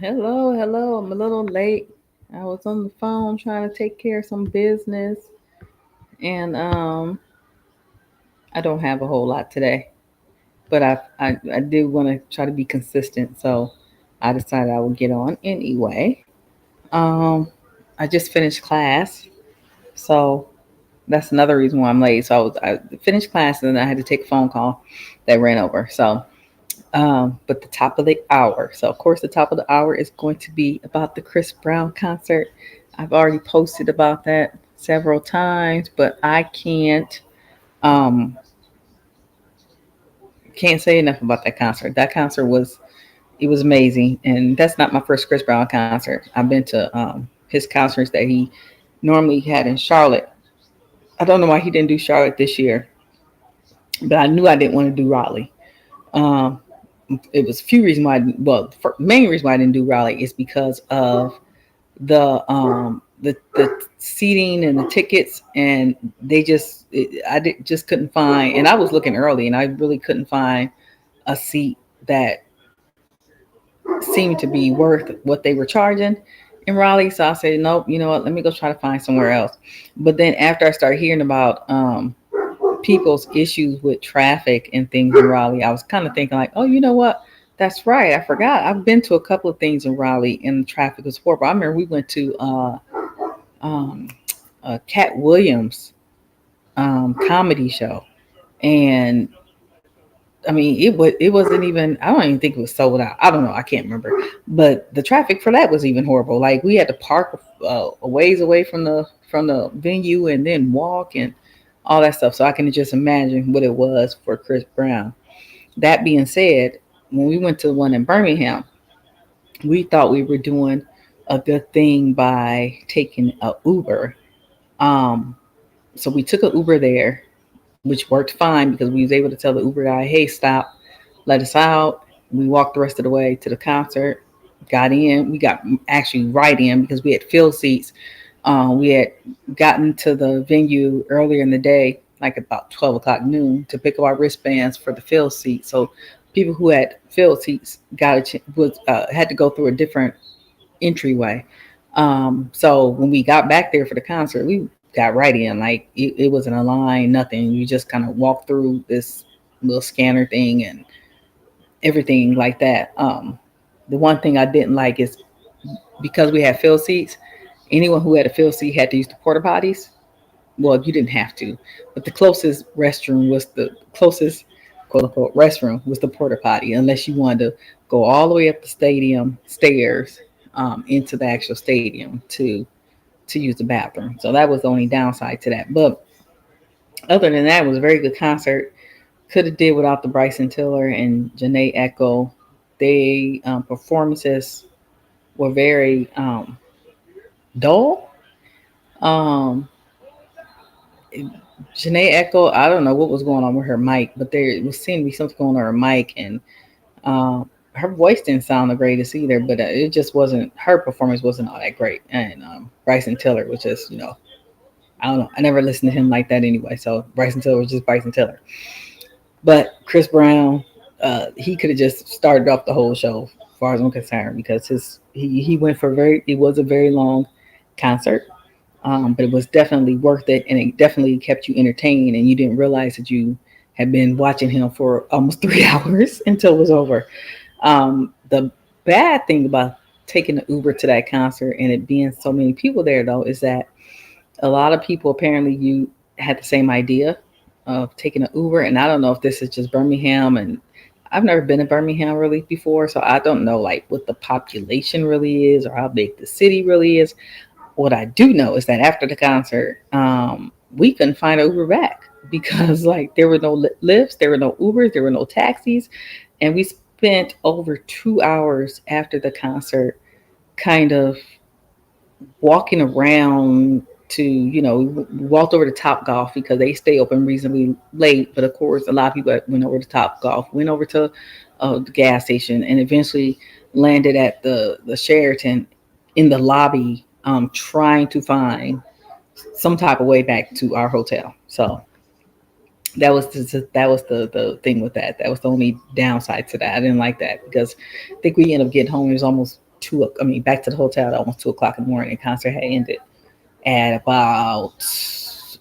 Hello, hello. I'm a little late. I was on the phone trying to take care of some business, and I don't have a whole lot today. But I do want to try to be consistent, so I decided I would get on anyway. Um, I just finished class, so that's another reason why I'm late. So I finished class, and then I had to take a phone call that ran over. But the top of the hour. So, of course, the top of the hour is going to be about the Chris Brown concert. I've already posted about that several times, but I um, can't say enough about that concert. That concert was it was amazing, and that's not my first Chris Brown concert. I've been to his concerts that he normally had in Charlotte. I don't know why he didn't do Charlotte this year, but I knew I didn't want to do Raleigh. Um, it was a few reasons why. Well, the main reason why I didn't do Raleigh is because of the seating and the tickets, and just couldn't find. And I was looking early, and I really couldn't find a seat that seemed to be worth what they were charging in Raleigh. So I said, nope. You know what? Let me go try to find somewhere else. But then after I started hearing about people's issues with traffic and things in Raleigh, I was kind of thinking like, oh, you know what? That's right. I forgot. I've been to a couple of things in Raleigh and the traffic was horrible. I remember we went to um, Cat Williams comedy show, and I mean it wasn't even. I don't even think it was sold out. I don't know. I can't remember. But the traffic for that was even horrible. Like we had to park a ways away from the venue and then walk and all that stuff. So I can just imagine what it was for Chris Brown. That being said, when we went to the one in Birmingham, we thought we were doing a good thing by taking a Uber. Um, so we took an Uber there, which worked fine because we was able to tell the Uber guy, "Hey, stop, let us out." We walked the rest of the way to the concert, got in. We got actually right in because we had field seats. We had gotten to the venue earlier in the day, like about 12 o'clock noon, to pick up our wristbands for the field seat. So people who had field seats was had to go through a different entryway. So when we got back there for the concert, we got right in. Like it wasn't a line, nothing. You just kind of walked through this little scanner thing and everything like that. The one thing I didn't like is because we had field seats, anyone who had a field seat had to use the porta potties. Well, you didn't have to, but the closest restroom was the closest quote unquote restroom was the porta potty, unless you wanted to go all the way up the stadium stairs into the actual stadium to use the bathroom. So that was the only downside to that. But other than that, it was a very good concert. Could have did without the Bryson Tiller and Janae Echo. They performances were very dull. Um, Janae Echo, I don't know what was going on with her mic, but there was seemed to be something going on with her mic, and her voice didn't sound the greatest either. But it just wasn't her performance wasn't all that great. And Bryson Tiller was just I don't know. I never listened to him like that anyway. So Bryson Tiller was just Bryson Tiller. But Chris Brown, he could have just started off the whole show, as far as I'm concerned, because he went for it was a very long concert, but it was definitely worth it, and it definitely kept you entertained, and you didn't realize that you had been watching him for almost 3 hours until it was over. The bad thing about taking the Uber to that concert and it being so many people there, though, is that a lot of people apparently you had the same idea of taking an Uber, and I don't know if this is just Birmingham, and I've never been to Birmingham really before, so I don't know like what the population really is or how big the city really is. What I do know is that after the concert, we couldn't find an Uber back because like there were no lifts, there were no Ubers, there were no taxis, and we spent over 2 hours after the concert kind of walking around to we walked over to Top Golf because they stay open reasonably late, but of course a lot of people went over to Top Golf, went over to the gas station, and eventually landed at the Sheraton in the lobby, trying to find some type of way back to our hotel. So that was the thing with that. That was the only downside to that. I didn't like that because I think we ended up getting home. It was almost back to the hotel at almost 2 o'clock in the morning. The concert had ended at about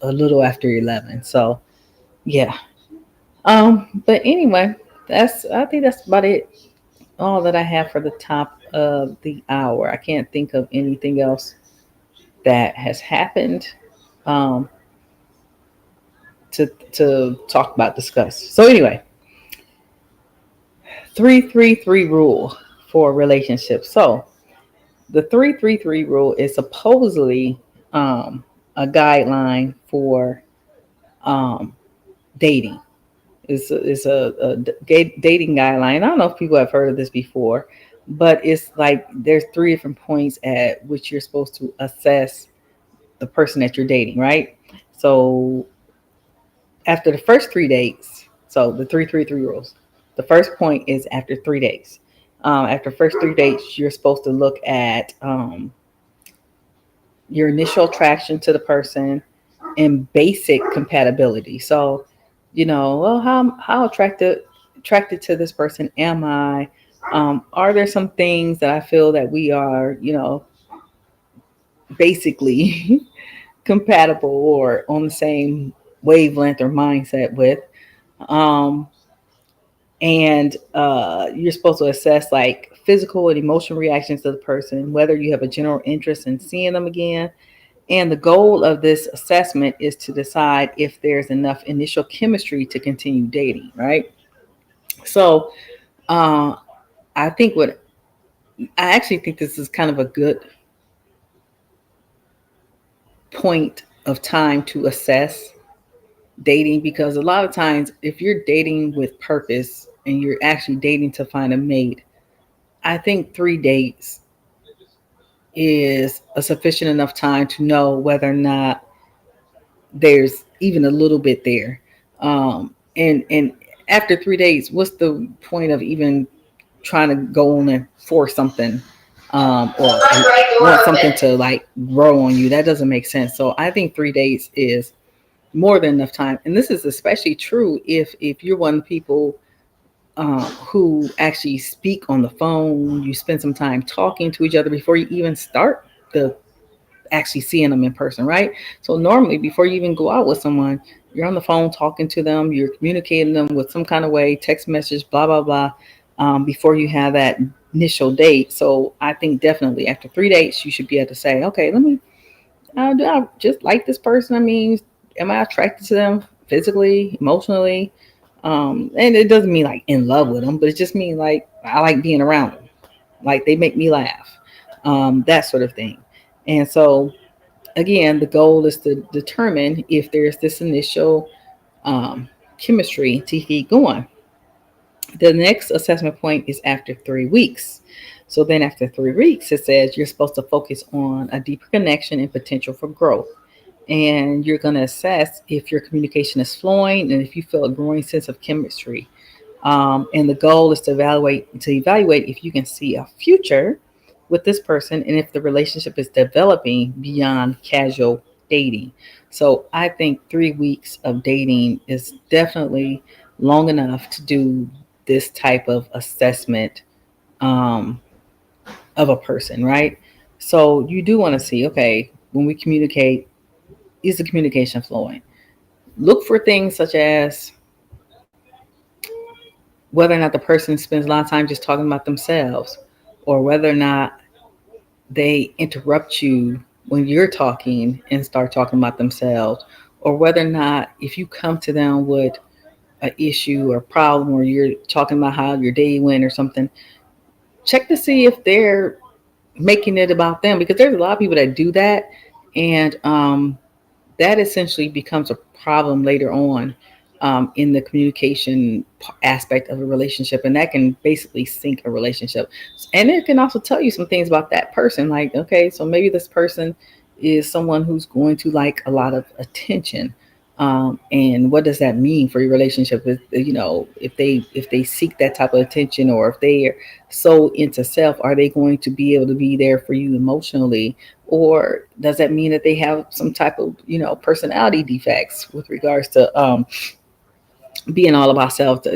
a little after 11. So yeah. But anyway, I think that's about it. All that I have for the top of the hour. I can't think of anything else that has happened um, to talk about, discuss. So anyway, 333 rule for relationships. So the 333 rule is supposedly a guideline for um, dating. It's a dating guideline. I don't know if people have heard of this before, but it's like there's three different points at which you're supposed to assess the person that you're dating, right? So after the first 3 dates, so the 333 rules, the first point is after 3 days. After first 3 dates, you're supposed to look at your initial attraction to the person and basic compatibility. So, well, how attracted to this person am I? Are there some things that I feel that we are, basically compatible or on the same wavelength or mindset with? Um, and you're supposed to assess like physical and emotional reactions to the person, whether you have a general interest in seeing them again. And the goal of this assessment is to decide if there's enough initial chemistry to continue dating, right? So uh, I think what I actually think this is kind of a good point of time to assess dating, because a lot of times if you're dating with purpose and you're actually dating to find a mate, I think 3 dates is a sufficient enough time to know whether or not there's even a little bit there. And after 3 days, what's the point of even trying to go on and force something, or want something to like grow on you? That doesn't make sense. So I think 3 days is more than enough time, and this is especially true if you're one of the people who actually speak on the phone. You spend some time talking to each other before you even start the actually seeing them in person, right? So normally before you even go out with someone, you're on the phone talking to them, you're communicating them with some kind of way, text message, blah blah blah, before you have that initial date. So I think definitely after 3 dates, you should be able to say, okay, let me. Do I just like this person? I mean, am I attracted to them physically, emotionally? And it doesn't mean like in love with them, but it just means like I like being around them, like they make me laugh, that sort of thing. And so again, the goal is to determine if there's this initial um, chemistry to keep going. The next assessment point is after 3 weeks. So then after 3 weeks, it says you're supposed to focus on a deeper connection and potential for growth. And you're going to assess if your communication is flowing and if you feel a growing sense of chemistry. And the goal is to evaluate if you can see a future with this person and if the relationship is developing beyond casual dating. So I think 3 weeks of dating is definitely long enough to do this type of assessment um, of a person, right? So you do want to see, okay, when we communicate, is the communication flowing? Look for things such as whether or not the person spends a lot of time just talking about themselves, or whether or not they interrupt you when you're talking and start talking about themselves, or whether or not if you come to them with an issue or problem, or you're talking about how your day went or something, check to see if they're making it about them, because there's a lot of people that do that, and that essentially becomes a problem later on in the communication aspect of a relationship, and that can basically sink a relationship. And it can also tell you some things about that person, like, okay, so maybe this person is someone who's going to like a lot of attention, and what does that mean for your relationship? If they seek that type of attention, or if they are so into self, are they going to be able to be there for you emotionally? Or does that mean that they have some type of personality defects with regards to being all of ourselves,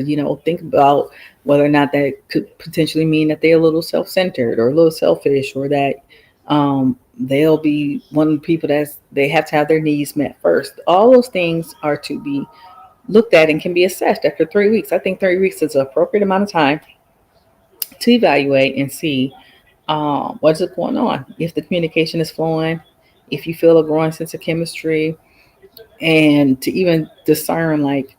think about whether or not that could potentially mean that they're a little self-centered or a little selfish, or that they'll be one of the people they have to have their needs met first. All those things are to be looked at and can be assessed after 3 weeks. I think 3 weeks is an appropriate amount of time to evaluate and see what's going on. If the communication is flowing, if you feel a growing sense of chemistry, and to even discern like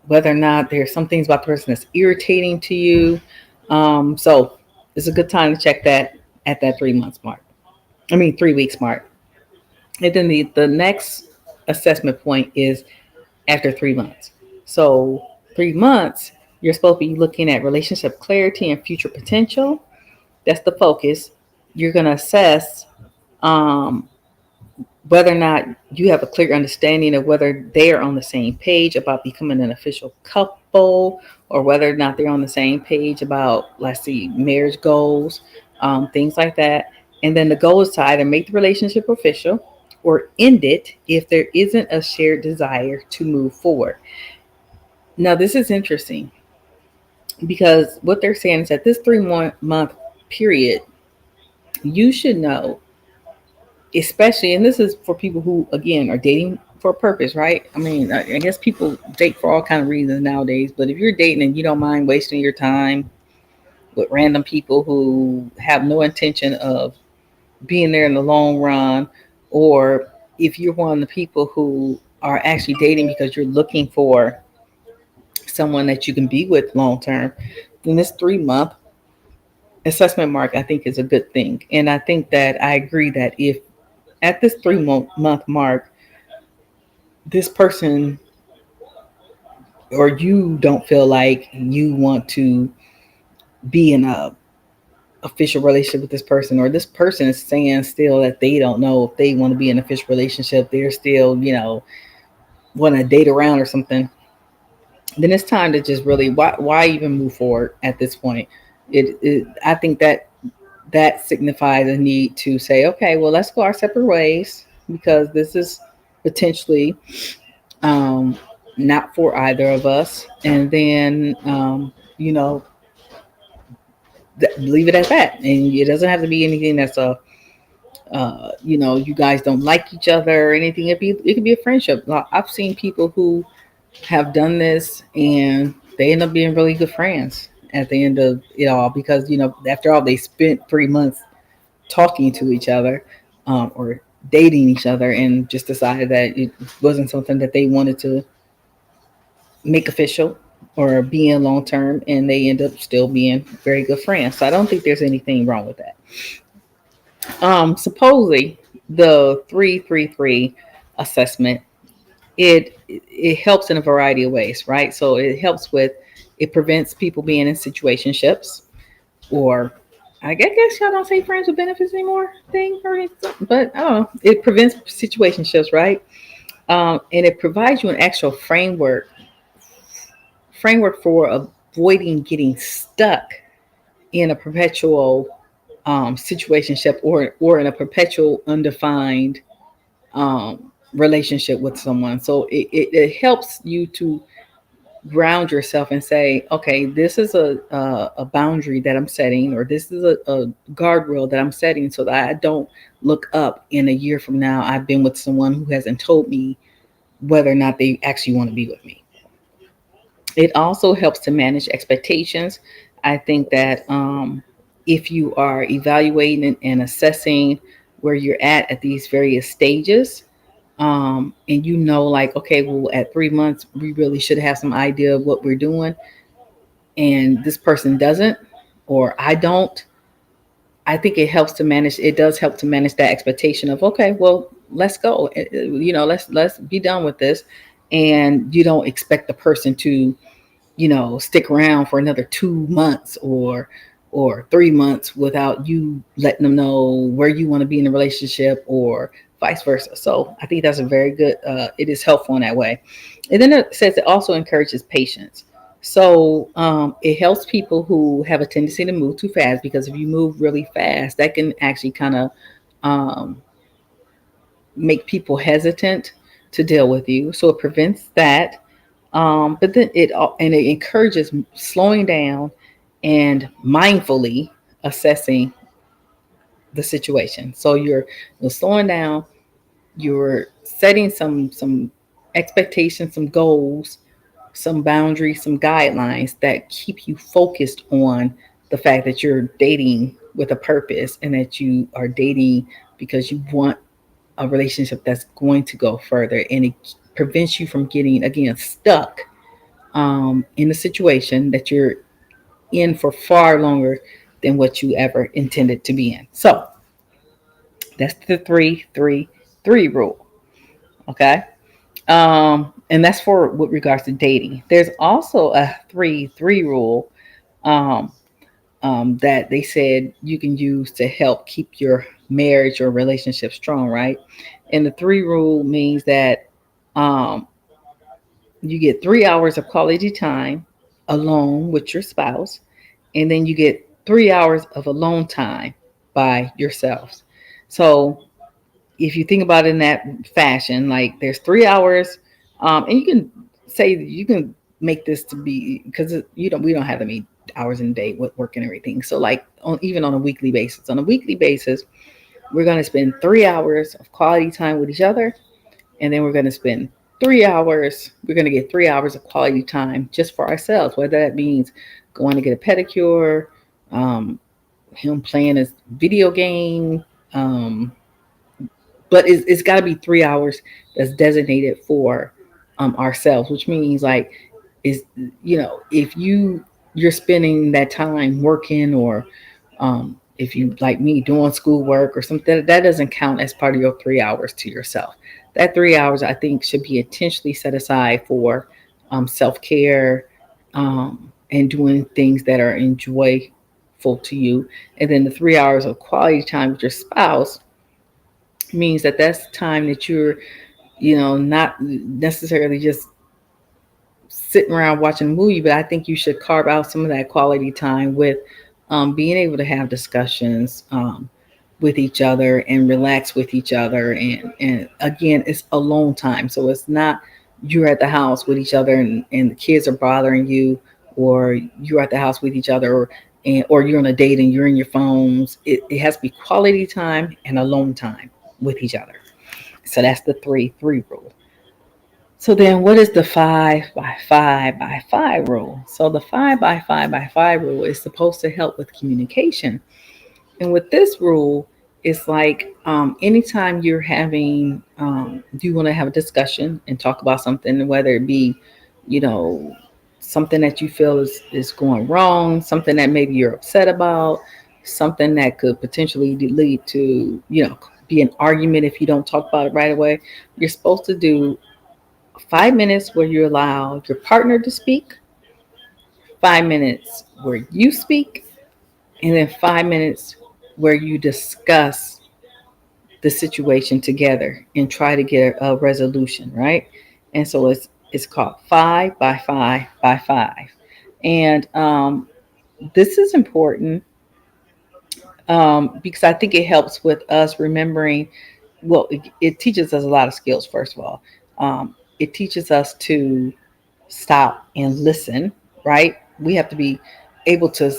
whether or not there's some things about the person that's irritating to you. So it's a good time to check that at that 3 months mark. I mean, 3 weeks mark. And then the next assessment point is after 3 months. So 3 months, you're supposed to be looking at relationship clarity and future potential. That's the focus. You're going to assess um, whether or not you have a clear understanding of whether they are on the same page about becoming an official couple, or whether or not they're on the same page about, let's see, marriage goals, things like that. And then the goal is to either make the relationship official or end it if there isn't a shared desire to move forward. Now, this is interesting because what they're saying is that this 3 month period, you should know, especially, and this is for people who, again, are dating for a purpose, right? I mean, I guess people date for all kind of reasons nowadays, but if you're dating and you don't mind wasting your time with random people who have no intention of being there in the long run, or if you're one of the people who are actually dating because you're looking for someone that you can be with long term, then this 3 month assessment mark, I think, is a good thing. And I think that I agree that if at this 3 month mark, this person or you don't feel like you want to be in a official relationship with this person, or this person is saying still that they don't know if they want to be in an official relationship, they're still, want to date around or something, then it's time to just really, why even move forward at this point? I think that signifies a need to say, okay, well, let's go our separate ways, because this is potentially um, not for either of us. And then, leave it at that. And it doesn't have to be anything that's you guys don't like each other or anything. It could be a friendship. I've seen people who have done this and they end up being really good friends at the end of it all, because after all, they spent 3 months talking to each other, or dating each other, and just decided that it wasn't something that they wanted to make official or be in long term, and they end up still being very good friends. So I don't think there's anything wrong with that. Supposedly, the 333 assessment, it helps in a variety of ways, right? So it prevents people being in situationships, or I guess y'all don't say friends with benefits anymore thing, but I don't know. It prevents situationships, right? And it provides you an actual framework for avoiding getting stuck in a perpetual situationship, or in a perpetual undefined relationship with someone. So it helps you to ground yourself and say, okay, this is a boundary that I'm setting, or this is a guardrail that I'm setting, so that I don't look up in a year from now I've been with someone who hasn't told me whether or not they actually want to be with me. It also helps to manage expectations. I think that if you are evaluating and assessing where you're at these various stages, and like, okay, well, at 3 months, we really should have some idea of what we're doing, and this person doesn't, or I don't. I think it does help to manage that expectation of, okay, well, let's go. Let's be done with this. And you don't expect the person to stick around for another 2 months or 3 months without you letting them know where you want to be in a relationship, or vice versa. So I think that's a very good, it is helpful in that way. And then it says it also encourages patience. So it helps people who have a tendency to move too fast, because if you move really fast, that can actually kind of um, make people hesitant to deal with you. So it prevents that. But then it encourages slowing down and mindfully assessing the situation. So you're slowing down, you're setting some expectations, some goals, some boundaries, some guidelines that keep you focused on the fact that you're dating with a purpose and that you are dating because you want a relationship that's going to go further, and it prevents you from getting again stuck in a situation that you're in for far longer than what you ever intended to be in. So that's the 3-3-3 rule. Okay. And that's for with regards to dating. There's also a 3-3 rule um, that they said you can use to help keep your marriage or relationship strong, right? And the three rule means that um, you get 3 hours of quality time alone with your spouse, and then you get 3 hours of alone time by yourselves. So if you think about it in that fashion, like there's 3 hours, and you can say you can make this to be because we don't have that many hours in a day with work and everything. So like even on a weekly basis, we're going to spend 3 hours of quality time with each other, and then we're going to spend 3 hours. We're going to get 3 hours of quality time just for ourselves, whether that means going to get a pedicure, um, him playing his video game. But it's got to be 3 hours that's designated for ourselves, which means like is if you're spending that time working or if you like me doing schoolwork or something, that doesn't count as part of your 3 hours to yourself. That 3 hours I think should be intentionally set aside for self-care and doing things that are enjoyable to you. And then the 3 hours of quality time with your spouse means that that's time that you're not necessarily just sitting around watching a movie, but I think you should carve out some of that quality time with being able to have discussions with each other and relax with each other. And again, it's alone time. So it's not you're at the house with each other and the kids are bothering you, or you're at the house with each other, or you're on a date and you're in your phones. It has to be quality time and alone time with each other. So that's the 3-3 rule. So then what is the 5 by 5 by 5 rule? So the 5 by 5 by 5 rule is supposed to help with communication. And with this rule, it's like anytime you want to have a discussion and talk about something, whether it be, you know, something that you feel is going wrong, something that maybe you're upset about, something that could potentially lead to, be an argument if you don't talk about it right away, you're supposed to do 5 minutes where you allow your partner to speak, 5 minutes where you speak, and then 5 minutes where you discuss the situation together and try to get a resolution, right? And so it's called 5 by 5 by 5, and this is important because I think it helps with us remembering. Well, it teaches us a lot of skills. First of all, it teaches us to stop and listen, right? We have to be able to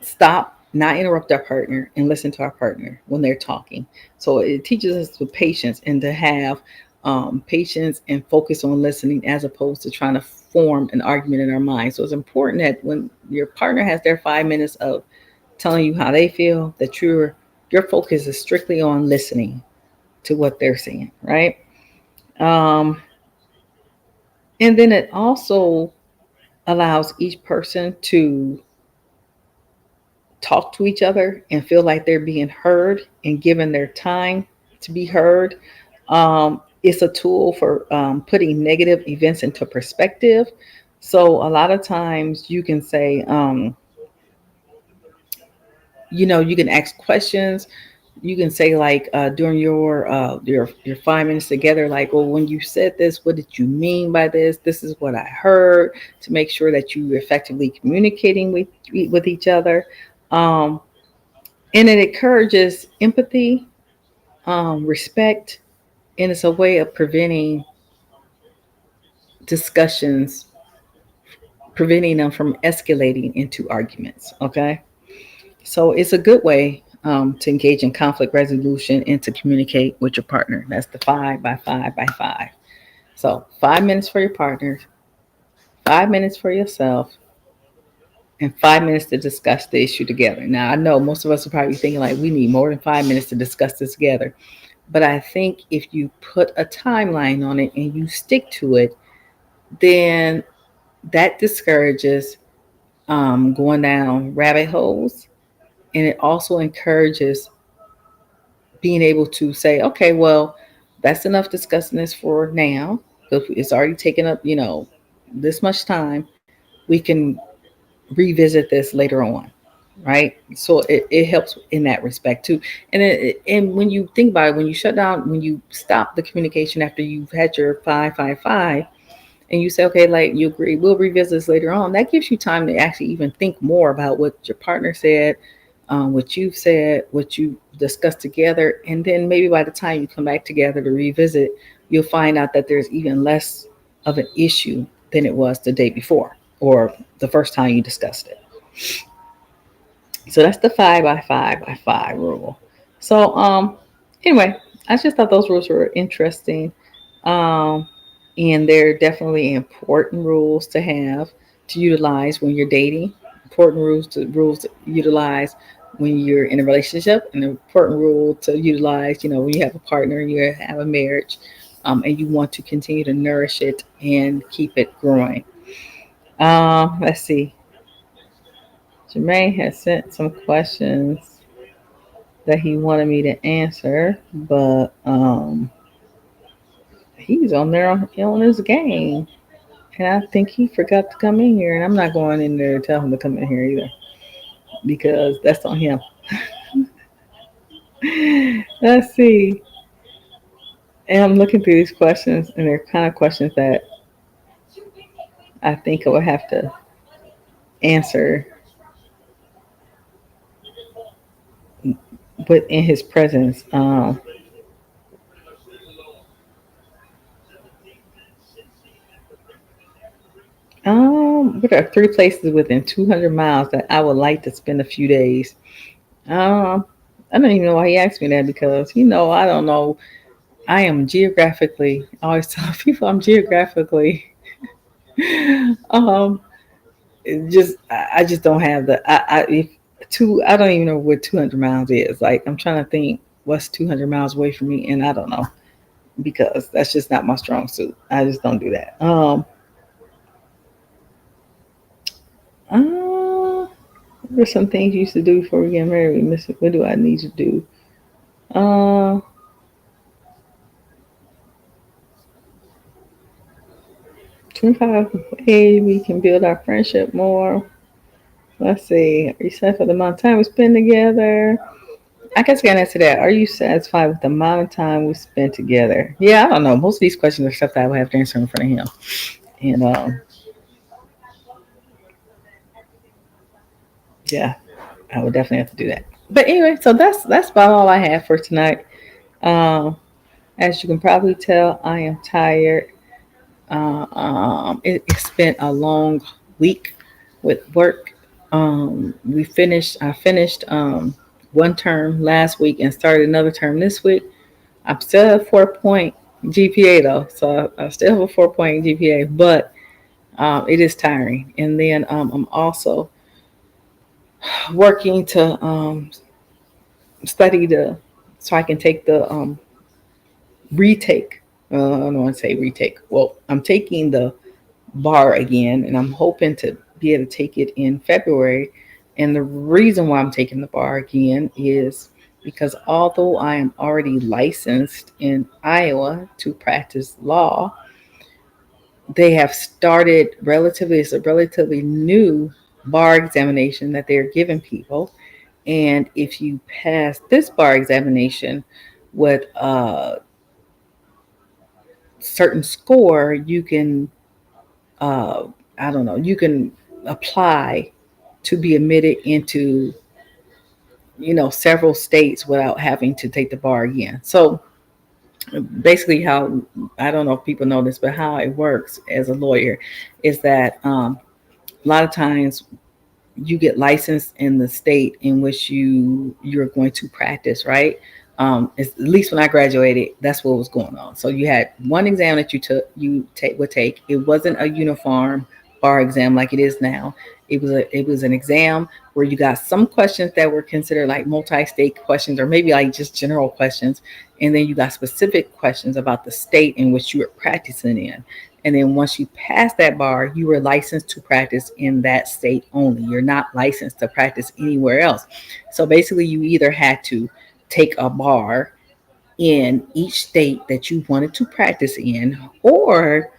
stop, not interrupt our partner, and listen to our partner when they're talking. So it teaches us to patience and to have patience and focus on listening as opposed to trying to form an argument in our mind. So it's important that when your partner has their 5 minutes of telling you how they feel, that your focus is strictly on listening to what they're saying, right? Um, and then it also allows each person to talk to each other and feel like they're being heard and given their time to be heard. It's a tool for putting negative events into perspective. So a lot of times you can say, you can ask questions. You can say like during your 5 minutes together, like, well, when you said this, what did you mean by this? This is what I heard, to make sure that you effectively communicating with each other. Um, and it encourages empathy, respect, and it's a way of preventing discussions, preventing them from escalating into arguments. Okay. So it's a good way to engage in conflict resolution and to communicate with your partner. That's the 5 by 5 by 5. So 5 minutes for your partner, 5 minutes for yourself, and 5 minutes to discuss the issue together. Now, I know most of us are probably thinking like we need more than 5 minutes to discuss this together. But I think if you put a timeline on it and you stick to it, then that discourages going down rabbit holes. And it also encourages being able to say, okay, well, that's enough discussing this for now. Because it's already taken up, this much time. We can revisit this later on, right? So it helps in that respect too. And when you think about it, when you shut down, when you stop the communication after you've had your 5 5 5, and you say, okay, like you agree, we'll revisit this later on, that gives you time to actually even think more about what your partner said, what you've said, what you discussed together. And then maybe by the time you come back together to revisit, you'll find out that there's even less of an issue than it was the day before or the first time you discussed it. So that's the 5 by 5 by 5 rule. So anyway, I just thought those rules were interesting. Um, and they're definitely important rules to have, to utilize when you're dating. Important rules to utilize when you're in a relationship, and an important rule to utilize, when you have a partner, you have a marriage, and you want to continue to nourish it and keep it growing. Let's see. Jermaine has sent some questions that he wanted me to answer, but he's on there on his game. And I think he forgot to come in here, and I'm not going in there to tell him to come in here either, because that's on him. Let's see. And I'm looking through these questions, and they're kind of questions that I think I would have to answer within his presence. What are 3 places within 200 miles that I would like to spend a few days? Um, I don't even know why he asked me that, because I don't know. I am geographically. I always tell people I'm geographically. um, I just don't have the. If two. I don't even know what 200 miles is. Like, I'm trying to think what's 200 miles away from me, and I don't know, because that's just not my strong suit. I just don't do that. Uh, There's some things you used to do before we get married. What do I need to do? Uh, 25 ways we can build our friendship more. Let's see. Are you satisfied with the amount of time we spend together? I guess I can answer that. Are you satisfied with the amount of time we spend together? Yeah, I don't know. Most of these questions are stuff that I would have to answer in front of him. And yeah, I would definitely have to do that. But anyway, so that's about all I have for tonight. Um, as you can probably tell, I am tired. It's been a long week with work. I finished one term last week and started another term this week. I'm still at 4 point GPA though, so I still have a 4 point GPA, but it is tiring. And then I'm also working to study so I can take the retake. I don't want to say retake. Well, I'm taking the bar again, and I'm hoping to be able to take it in February. And the reason why I'm taking the bar again is because although I am already licensed in Iowa to practice law, they have started it's a relatively new bar examination that they're giving people. And if you pass this bar examination with a certain score, you can, I don't know, you can apply to be admitted into, several states without having to take the bar again. So basically how, I don't know if people know this, but how it works as a lawyer is that a lot of times you get licensed in the state in which you're going to practice, right? At least when I graduated, that's what was going on. So you had one exam that would take. It wasn't a uniform bar exam like it is now. It was an exam where you got some questions that were considered like multi-state questions or maybe like just general questions, and then you got specific questions about the state in which you were practicing in. And then once you pass that bar, you were licensed to practice in that state only. You're not licensed to practice anywhere else. So basically, you either had to take a bar in each state that you wanted to practice in, or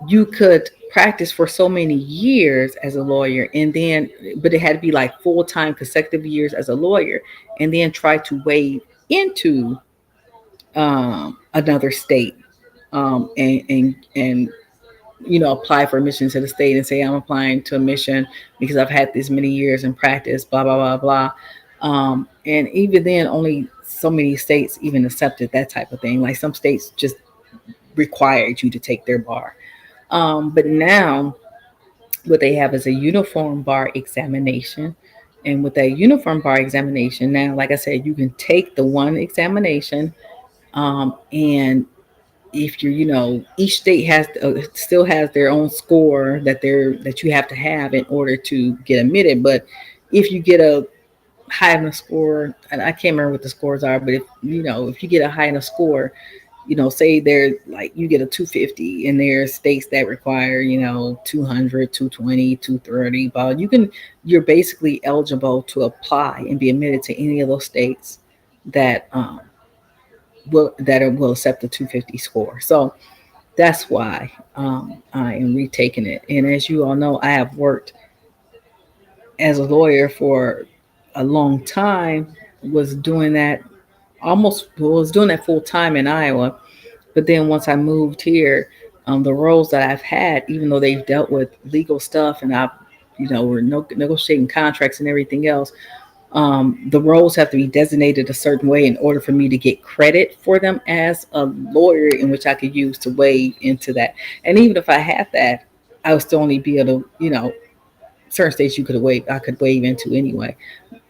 you could practice for so many years as a lawyer and then, but it had to be like full-time consecutive years as a lawyer, and then try to wade into another state, and apply for admission to the state and say I'm applying to admission because I've had this many years in practice, blah blah blah blah. And even then, only so many states even accepted that type of thing. Like some states just required you to take their bar. But now what they have is a uniform bar examination. And with that uniform bar examination, now, like I said, you can take the one examination, and if each state still has their own score that you have to have in order to get admitted. But if you get a high enough score, and I can't remember what the scores are, but if you get a high enough score, say they're like you get a 250, and there's states that require 200, 220, 230, but you're basically eligible to apply and be admitted to any of those states that will accept the 250 score. So that's why I am retaking it. And as you all know, I have worked as a lawyer for a long time. Was doing that full time in Iowa. But then once I moved here, the roles that I've had, even though they've dealt with legal stuff and we're negotiating contracts and everything else, the roles have to be designated a certain way in order for me to get credit for them as a lawyer, in which I could use to wade into that. And even if I had that, I would still only be able to, certain states I could waive into anyway.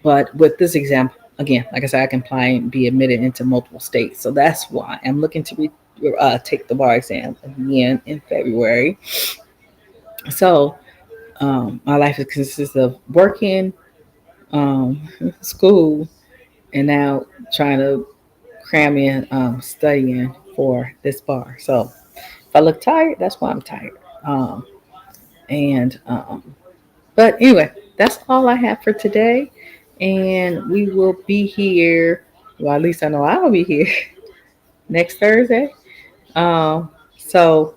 But with this exam, again, like I said, I can apply and be admitted into multiple states. So that's why I'm looking to take the bar exam again in February. So my life consists of working, school, and now trying to cram in studying for this bar. So if I look tired, that's why I'm tired. And But anyway, that's all I have for today, and we will be here. Well, at least I know I'll be here next Thursday. So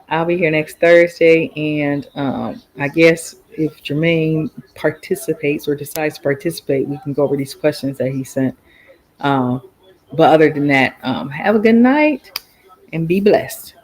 I'll be here next Thursday, and I guess if Jermaine participates or decides to participate, we can go over these questions that he sent. Um, but other than that, have a good night and be blessed.